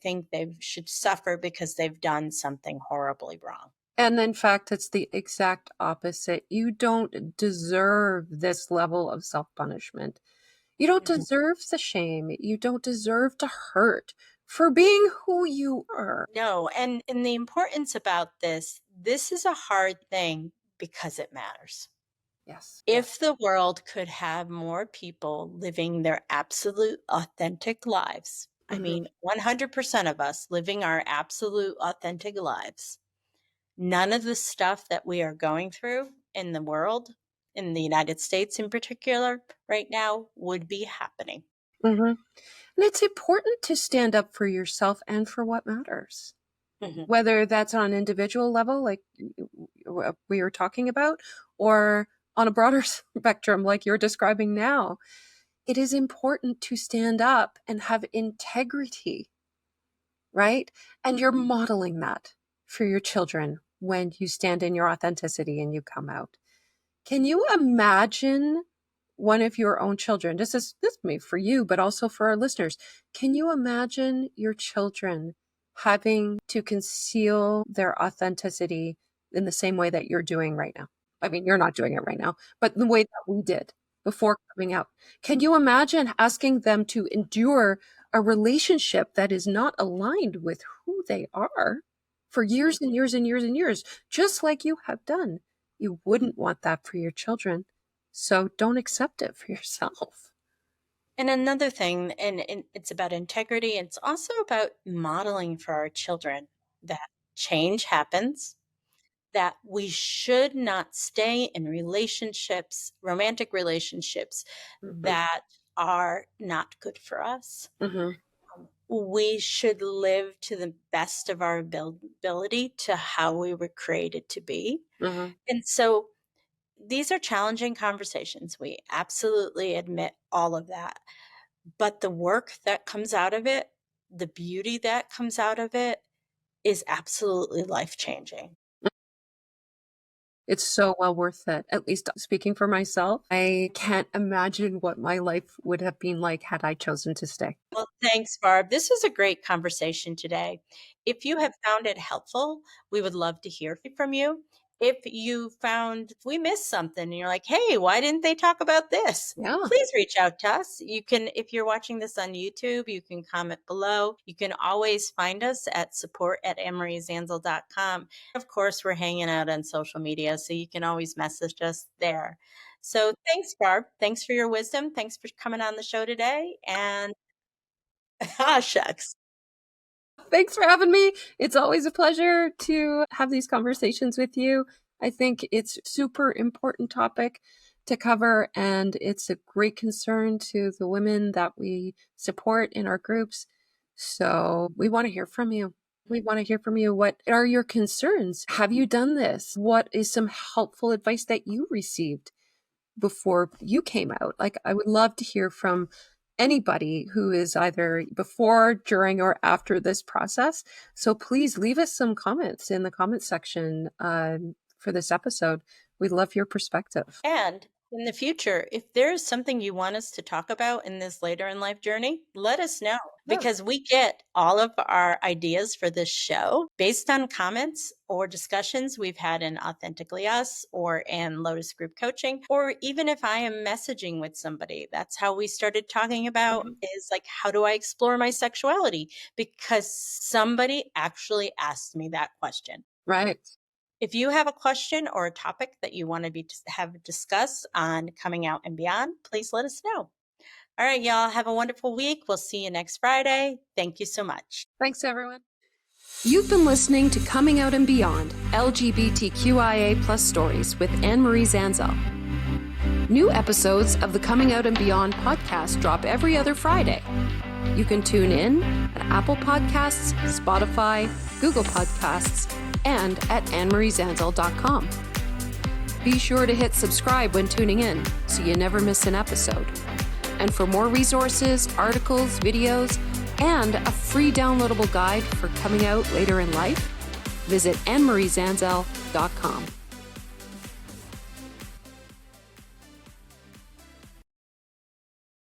think they should suffer because they've done something horribly wrong. And in fact, it's the exact opposite. You don't deserve this level of self punishment. You don't Mhm. deserve the shame. You don't deserve to hurt for being who you are. No, and the importance about this is a hard thing because it matters. Yes, yes. If the world could have more people living their absolute authentic lives, I Mhm. mean, 100% of us living our absolute authentic lives, none of the stuff that we are going through in the world, in the United States in particular, right now, would be happening. Mhm. And it's important to stand up for yourself and for what matters. Mhm. Whether that's on an individual level, like we were talking about, or on a broader spectrum, like you're describing now. It is important to stand up and have integrity, right? And you're modeling that for your children when you stand in your authenticity and you come out. Can you imagine one of your own children? This may for you, but also for our listeners. Can you imagine your children having to conceal their authenticity in the same way that you're doing right now? I mean, you're not doing it right now, but the way that we did before coming out. Can you imagine asking them to endure a relationship that is not aligned with who they are for years and years and years and years, just like you have done? You wouldn't want that for your children. So don't accept it for yourself. And another thing, and it's about integrity, it's also about modeling for our children that change happens, that we should not stay in relationships, romantic relationships Mhm. that are not good for us. Mm-hmm. We should live to the best of our ability to how we were created to be. Mm-hmm. And so these are challenging conversations. We absolutely admit all of that. But the work that comes out of it, the beauty that comes out of it, is absolutely life-changing. It's so well worth it. At least speaking for myself, I can't imagine what my life would have been like had I chosen to stay. Well, thanks, Barb. This was a great conversation today. If you have found it helpful, we would love to hear from you. If you found we missed something and you're like, hey, why didn't they talk about this? Yeah. Please reach out to us. You can, if you're watching this on YouTube, you can comment below. You can always find us at support@annemariezanzal.com. Of course, we're hanging out on social media, so you can always message us there. So thanks, Barb. Thanks for your wisdom. Thanks for coming on the show today. And ah, shucks. Thanks for having me. It's always a pleasure to have these conversations with you. I think it's a super important topic to cover, and it's a great concern to the women that we support in our groups. So we want to hear from you. We want to hear from you. What are your concerns? Have you done this? What is some helpful advice that you received before you came out? Like, I would love to hear from anybody who is either before, during, or after this process. So please leave us some comments in the comment section for this episode. We'd love your perspective. And in the future, if there's something you want us to talk about in this later in life journey, let us know, because we get all of our ideas for this show based on comments or discussions we've had in Authentically Us or in Lotus Group Coaching, or even if I am messaging with somebody. That's how we started talking about is like, how do I explore my sexuality? Because somebody actually asked me that question. Right. If you have a question or a topic that you want to have discussed on Coming Out and Beyond, please let us know. All right, y'all, have a wonderful week. We'll see you next Friday. Thank you so much. Thanks, everyone. You've been listening to Coming Out and Beyond, LGBTQIA+ stories with Anne-Marie Zanzal. New episodes of the Coming Out and Beyond podcast drop every other Friday. You can tune in at Apple Podcasts, Spotify, Google Podcasts, and at annemariezanzal.com. Be sure to hit subscribe when tuning in so you never miss an episode. And for more resources, articles, videos, and a free downloadable guide for coming out later in life, visit annemariezanzal.com.